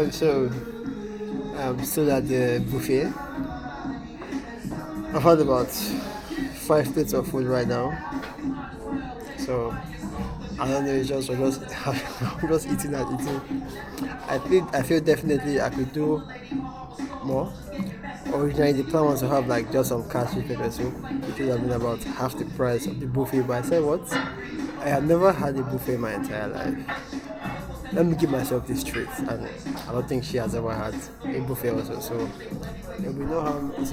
So I'm still at the buffet. I've had about 5 plates of food right now. So I don't know. It's just I'm just I'm just eating and eating. I feel definitely I could do more. Originally, the plan was to have like just some cashew pepper soup, which would have been about half the price of the buffet. But I said, what? I had never had a buffet in my entire life. Let me give myself this treat, and I don't think she has ever had a buffet also. So we know how it's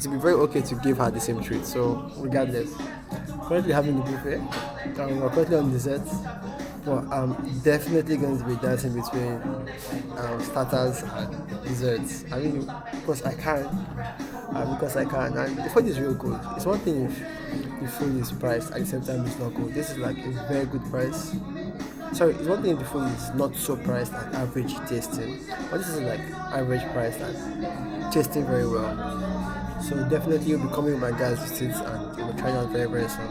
been very okay to give her the same treat. So regardless, currently having the buffet, we're currently on dessert. But I'm definitely going to be dancing between starters and desserts. I mean, because I can, and the food is real good. It's one thing if the food is priced at the same time it's not good. This is like a very good price. Sorry, it's one thing if the food is not so priced and average tasting, but this is like average priced and tasting very well. So definitely you'll be coming with my guys' visits and trying out very very soon.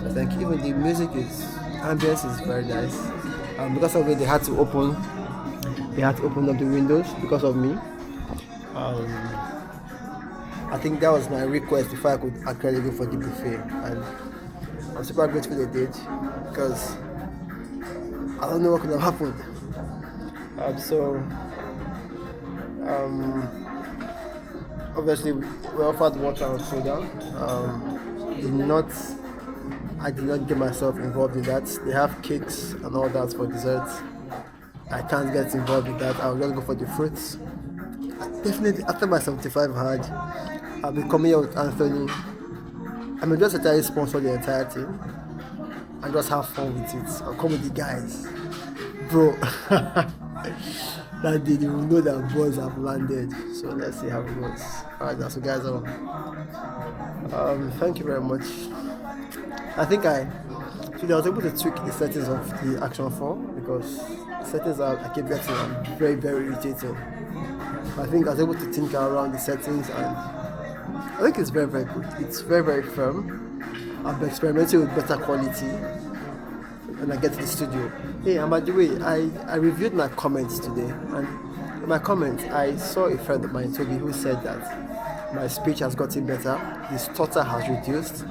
So thank you. Even the music is ambience is very nice. Because of it, they had to open up the windows because of me. Um, I think that was my request before I could actually go for the buffet, and I'm super grateful they did because I don't know what could have happened. So um, obviously we offered water and soda. Did not I did not get myself involved in that. They have cakes and all that for dessert. I can't get involved in that. I'll just go for the fruits. Definitely after my 75 hard, I'll be coming here with Anthony. I mean just entirely sponsor the entire team and just have fun with it. I'll come with the guys. Bro. That day they will know that boys have landed. So let's see how it goes. Alright, that's what guys thank you very much. I was able to tweak the settings of the Action 4 because the settings I keep getting are very, very irritating. I think I was able to think around the settings and I think it's very, very good. It's very, very firm. I've been experimenting with better quality when I get to the studio. Hey, and by the way, I reviewed my comments today and in my comments I saw a friend of mine, Toby, who said that my speech has gotten better, the stutter has reduced.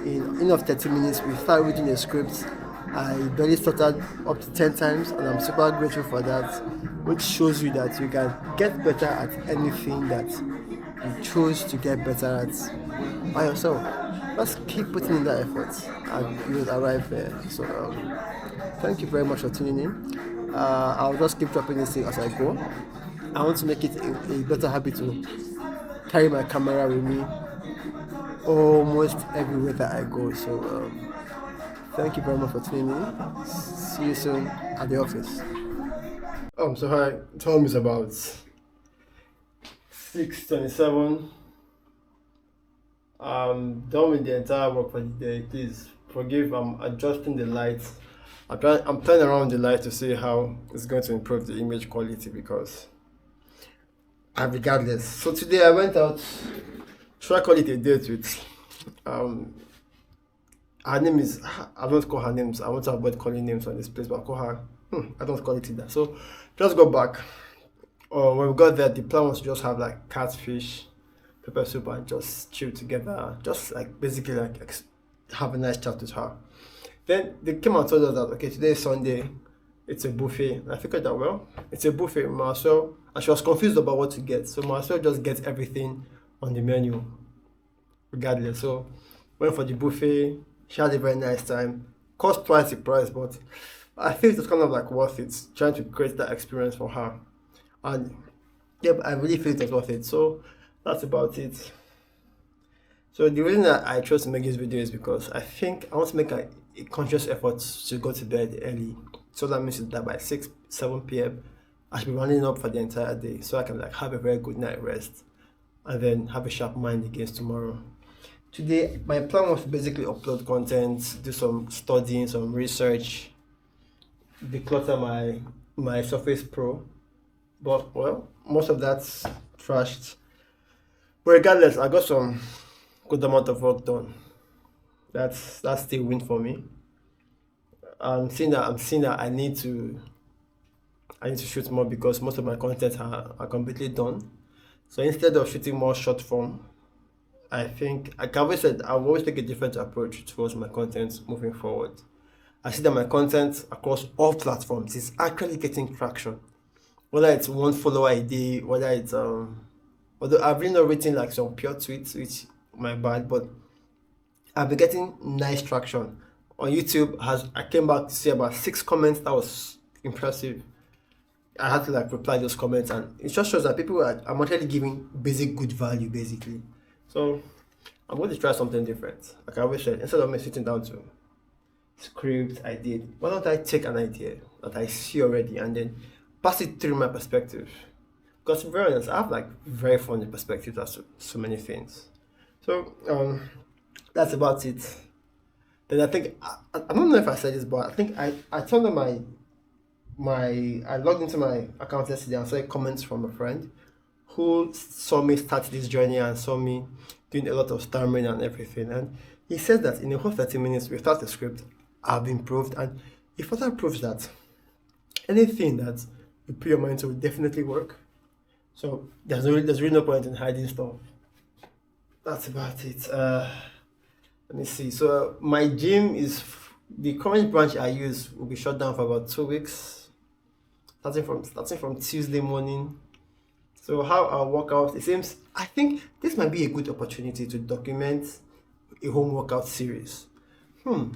In enough 30 minutes, we started reading a script. I barely stuttered up to 10 times, and I'm super grateful for that, which shows you that you can get better at anything that you choose to get better at by yourself. Just keep putting in that effort, and you will arrive there. So, thank you very much for tuning in. I'll just keep dropping this thing as I go. I want to make it a better habit to carry my camera with me almost everywhere that I go. So thank you very much for tuning in. See you soon at the office. So hi, time is about 6:27. I'm done with the entire work for the day. Please forgive. I'm adjusting the lights. I'm playing around the light to see how it's going to improve the image quality because regardless. So today I went out. Should I call it a date with her name is I don't call her names. I want to avoid calling names on this place, but I call her I don't call it that. So just go back. When we got there, the plan was to just have like catfish, pepper soup, and just chill together. Just like basically like have a nice chat with her. Then they came and told us that okay, today is Sunday, it's a buffet. And I figured that well, it's a buffet, might as well. And she was confused about what to get, so might as well just get everything on the menu regardless. So went for the buffet. She had a very nice time. Cost twice the price, but I feel it was kind of like worth it trying to create that experience for her. And yeah, I really feel it was worth it. So that's about it. So the reason that I chose to make this video is because I think I want to make a conscious effort to go to bed early. So that means that by 7 p.m. I should be running up for the entire day so I can like have a very good night rest and then have a sharp mind against tomorrow. Today, my plan was to basically upload content, do some studying, some research, declutter my Surface Pro. But well, most of that's trashed. But regardless, I got some good amount of work done. That's still a win for me. I'm seeing that I need to I need to shoot more because most of my content are completely done. So instead of shooting more short form, I think, like I always said, I'll always take a different approach towards my content moving forward. I see that my content across all platforms is actually getting traction. Whether it's one follower a day, whether it's although I've really not written like some pure tweets, which my bad, but I've been getting nice traction. On YouTube has I came back to see about 6 comments. That was impressive. I had to like reply those comments, and it just shows that people are actually giving basic good value basically. So I'm going to try something different. Like I always said, instead of me sitting down to script I did, why don't I take an idea that I see already and then pass it through my perspective? Because to be very honest, I have like very funny perspectives as to so many things. So that's about it. Then I think I don't know if I said this, but I think I turned on I logged into my account yesterday and saw comments from a friend who saw me start this journey and saw me doing a lot of stammering and everything. And he said that in the whole 30 minutes without the script, I've improved. And it further proves that anything that you put your mind to will definitely work. So there's really no point in hiding stuff. That's about it. Let me see. So my gym is the current branch I use will be shut down for about 2 weeks, starting from Tuesday morning. So how I'll work out, it seems I think this might be a good opportunity to document a home workout series. Now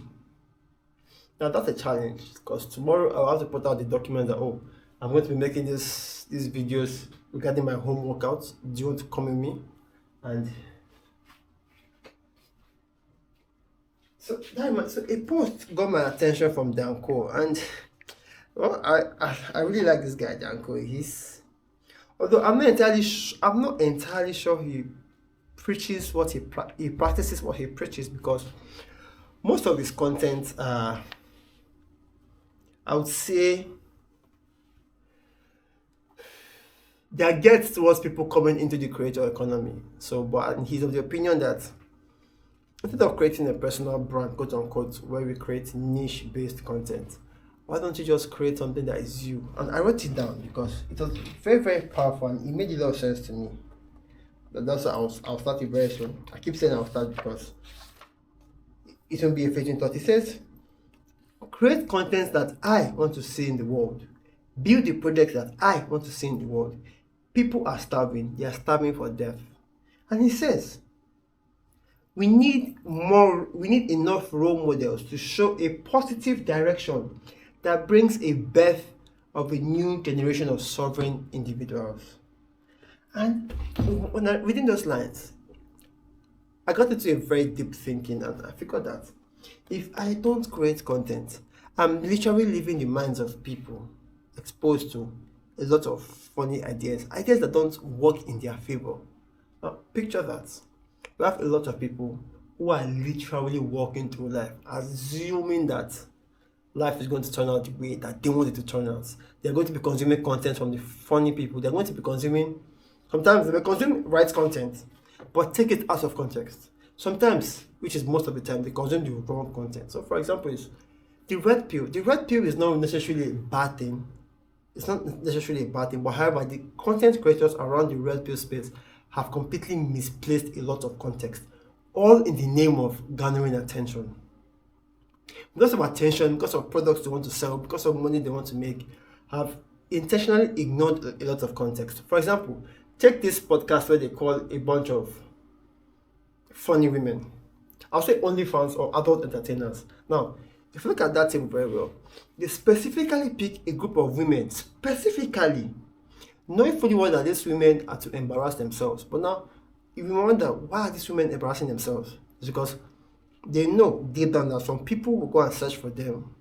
that's a challenge because tomorrow I'll have to put out the document that I'm going to be making these videos regarding my home workouts. Do you want to come with me? And so a post got my attention from Danko, and well, I really like this guy Danko. Although I'm not entirely sure he preaches what he practices what he preaches, because most of his content, I would say, they are geared towards people coming into the creator economy. So, but he's of the opinion that instead of creating a personal brand, quote unquote, where we create niche-based content, why don't you just create something that is you? And I wrote it down because it was very, very powerful and it made a lot of sense to me. That's why I'll start it very soon. I keep saying I'll start because it won't be a fading thought. It says, create content that I want to see in the world. Build the projects that I want to see in the world. People are starving. They are starving for death. And he says, we need enough role models to show a positive direction that brings a birth of a new generation of sovereign individuals. And when I reading those lines, I got into a very deep thinking, and I figured that if I don't create content, I'm literally leaving the minds of people exposed to a lot of funny ideas that don't work in their favor. Now, picture that. We have a lot of people who are literally walking through life assuming that life is going to turn out the way that they want it to turn out. They're going to be consuming content from the funny people. They're going to be consuming, sometimes they consume right content, but take it out of context. Sometimes, which is most of the time, they consume the wrong content. So for example, is the red pill. The red pill is not necessarily a bad thing. It's not necessarily a bad thing, but however, the content creators around the red pill space have completely misplaced a lot of context, all in the name of garnering attention. Because of attention, because of products they want to sell, because of money they want to make, have intentionally ignored a lot of context. For example, take this podcast where they call a bunch of funny women. I'll say OnlyFans or adult entertainers. Now, if you look at that table very well, they specifically pick a group of women, specifically, knowing fully well that these women are to embarrass themselves. But now, if you wonder, why are these women embarrassing themselves? It's because they know deep down that some people will go and search for them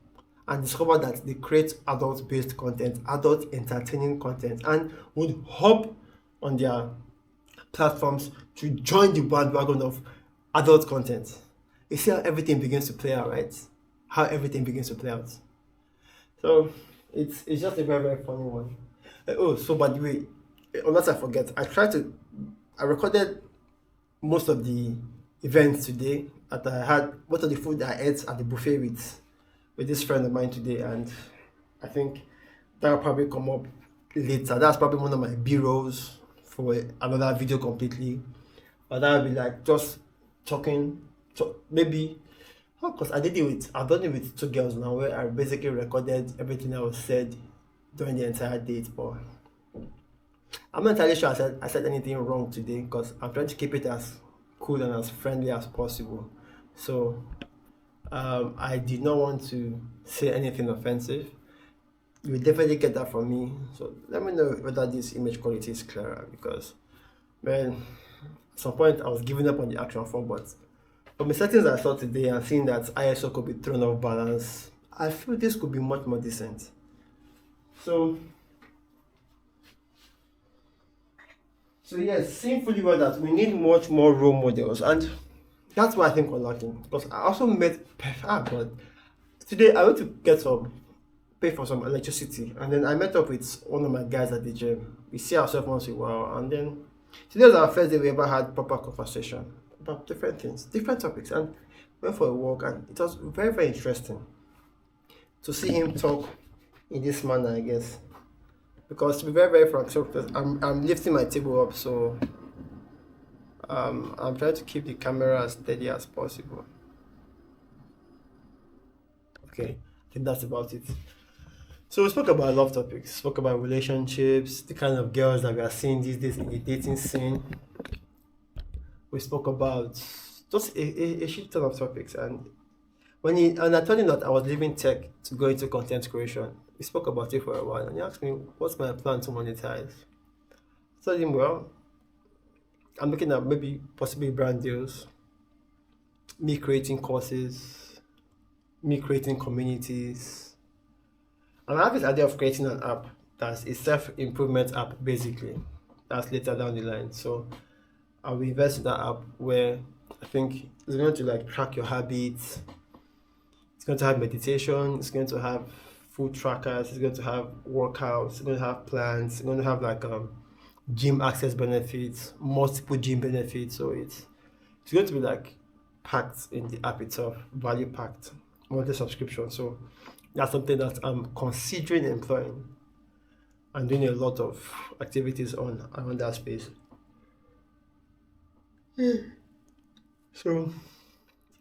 and discover that they create adult-based content, adult entertaining content, and would hop on their platforms to join the bandwagon of adult content. You see how everything begins to play out, right? How everything begins to play out. So it's just a very, very funny one. So by the way, unless I forget, I recorded most of the events today that I had, most of the food that I ate at the buffet with this friend of mine today, and I think That'll probably come up later. That's probably one of my B-rolls for another video completely. But that would be like just talking, maybe, because I've done it with two girls now where I basically recorded everything that was said during the entire date. But I'm not entirely sure I said anything wrong today because I'm trying to keep it as cool and as friendly as possible. So I did not want to say anything offensive. You will definitely get that from me. So let me know whether this image quality is clearer because, man, at some point I was giving up on the action form, but from the settings I saw today and seeing that ISO could be thrown off balance, I feel this could be much more decent. So yes, seeing fully well that we need much more role models, and that's what I think we're lacking. Because I also met but today I went to pay for some electricity, and then I met up with one of my guys at the gym. We see ourselves once in a while, and then today was our first day we ever had proper conversation about different things, different topics, and went for a walk, and it was very, very interesting to see him talk in this manner, I guess. Because to be very, very frank, so I'm lifting my table up, so I'm trying to keep the camera as steady as possible. Okay, I think that's about it. So we spoke about a lot of topics. Spoke about relationships, the kind of girls that we are seeing these days in the dating scene. We spoke about just a shit ton of topics, and and I told him that I was leaving tech to go into content creation. We spoke about it for a while, and he asked me what's my plan to monetize. I told him, well, I'm looking at maybe possibly brand deals, me creating courses, me creating communities. And I have this idea of creating an app that's a self-improvement app basically. That's later down the line. So I'll invest in that app where I think it's going to like track your habits. It's going to have meditation, it's going to have food trackers, it's going to have workouts, it's going to have plans, it's going to have like gym access benefits, multiple gym benefits. So it's going to be like packed in the app itself, value packed, monthly subscription. So that's something that I'm considering employing and doing a lot of activities around that space. So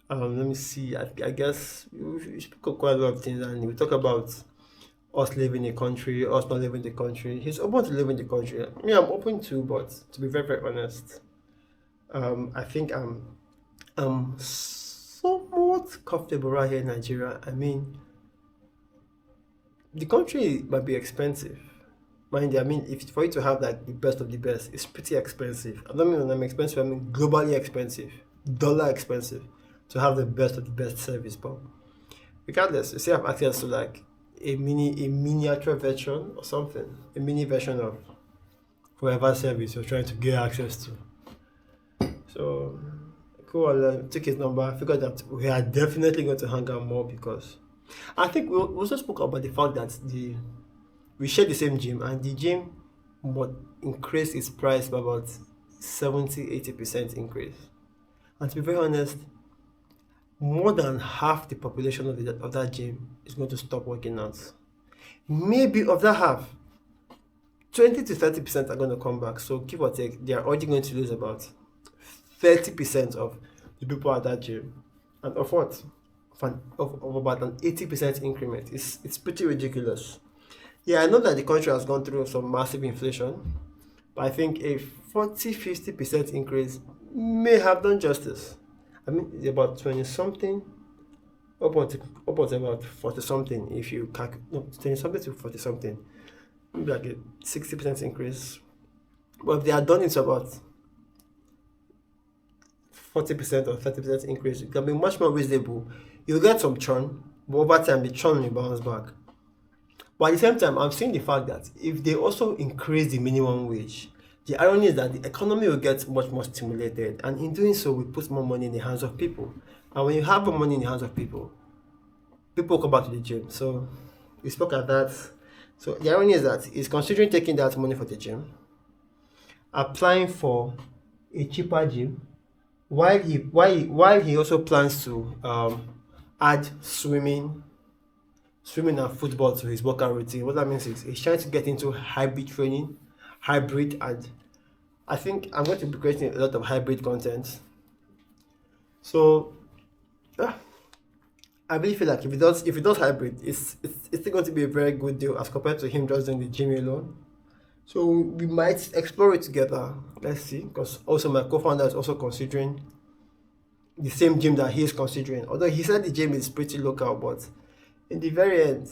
let me see. I guess we spoke quite a lot of things, and we talk about us living in the country, us not living in the country. He's open to live in the country. I mean, I'm open to, but to be very, very honest, I think I'm somewhat comfortable right here in Nigeria. I mean, the country might be expensive. Mind you, I mean, if for you to have like the best of the best, it's pretty expensive. I don't mean when I'm expensive, I mean globally expensive, dollar expensive to have the best of the best service. But regardless, you still have access to like a miniature version or something, a mini version of whatever service you're trying to get access to. So cool. I took his number. I figured that we are definitely going to hang out more because I think we also spoke about the fact that we share the same gym, and the gym would increase its price by about 70-80% increase. And to be very honest, more than half the population of that gym is going to stop working out. Maybe of that half, 20-30% are going to come back. So give or take, they are already going to lose about 30% of the people at that gym. And of what? Of about an 80% increment. It's pretty ridiculous. Yeah, I know that the country has gone through some massive inflation, but I think a 40-50% increase may have done justice. I mean, it's about 20 something, upwards about 40 something. If you calculate, no, 20 something to 40 something, maybe like a 60% increase. But if they are done, it's about 40% or 30% increase. It can be much more reasonable. You'll get some churn, but over time, the churn will bounce back. But at the same time, I'm seeing the fact that if they also increase the minimum wage, the irony is that the economy will get much more stimulated, and in doing so, we put more money in the hands of people. And when you have more money in the hands of people, people come back to the gym. So we spoke at that. So the irony is that he's considering taking that money for the gym, applying for a cheaper gym, while he also plans to add swimming, swimming and football to his workout routine. What that means is he's trying to get into hybrid training, hybrid, and I think I'm going to be creating a lot of hybrid content. So yeah, I really feel like if he does hybrid, it's still going to be a very good deal as compared to him just doing the gym alone. So we might explore it together. Let's see, because also my co-founder is also considering the same gym that he is considering. Although he said the gym is pretty local, but in the very end,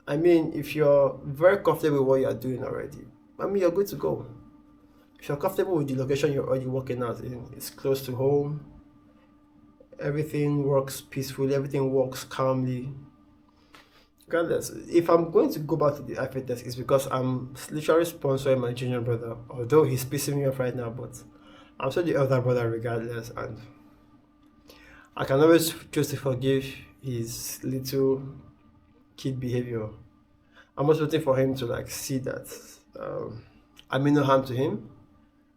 I mean, if you're very comfortable with what you're doing already, I mean, you're good to go. If you're comfortable with the location you're already working out in, it's close to home, everything works peacefully, everything works calmly. Regardless, if I'm going to go back to the IFA test, it's because I'm literally sponsoring my junior brother, although he's pissing me off right now, but I'm still the other brother regardless, and I can always choose to forgive his little kid behavior. I'm just waiting for him to like see that I mean no harm to him,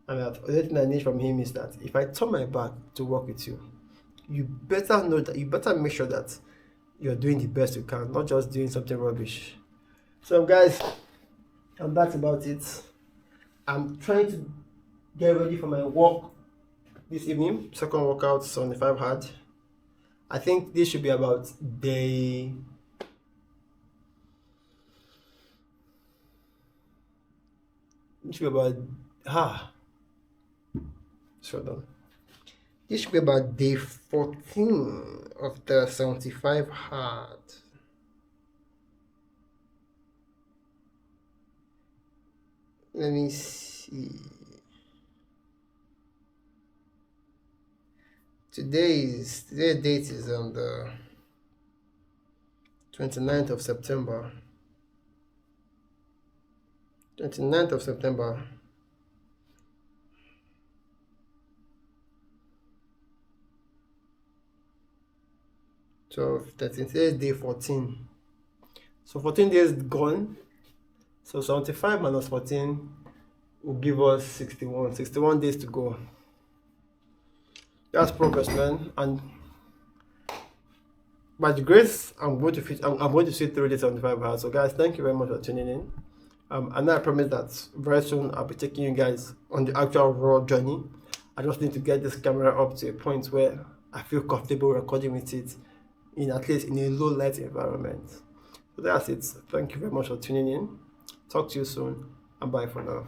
and that the only thing I need from him is that if I turn my back to work with you, you better know that you better make sure that you're doing the best you can, not just doing something rubbish. So guys, and that's about it. I'm trying to get ready for my walk this evening. Second workout, 75 hard. I think this should be about day. It should be about hold on. This should be about day 14 of the 75 hard. Let me see. Today's date is on the 29th of September. 29th of September. So 13th, today is day 14. So 14 days gone. So 75 minus 14 will give us 61. 61 days to go. That's progress, man. And by the grace, I'm going to see through this 75 hours. So guys, thank you very much for tuning in. And I promise that very soon I'll be taking you guys on the actual raw journey. I just need to get this camera up to a point where I feel comfortable recording with it in at least in a low light environment. So that's it. Thank you very much for tuning in. Talk to you soon, and bye for now.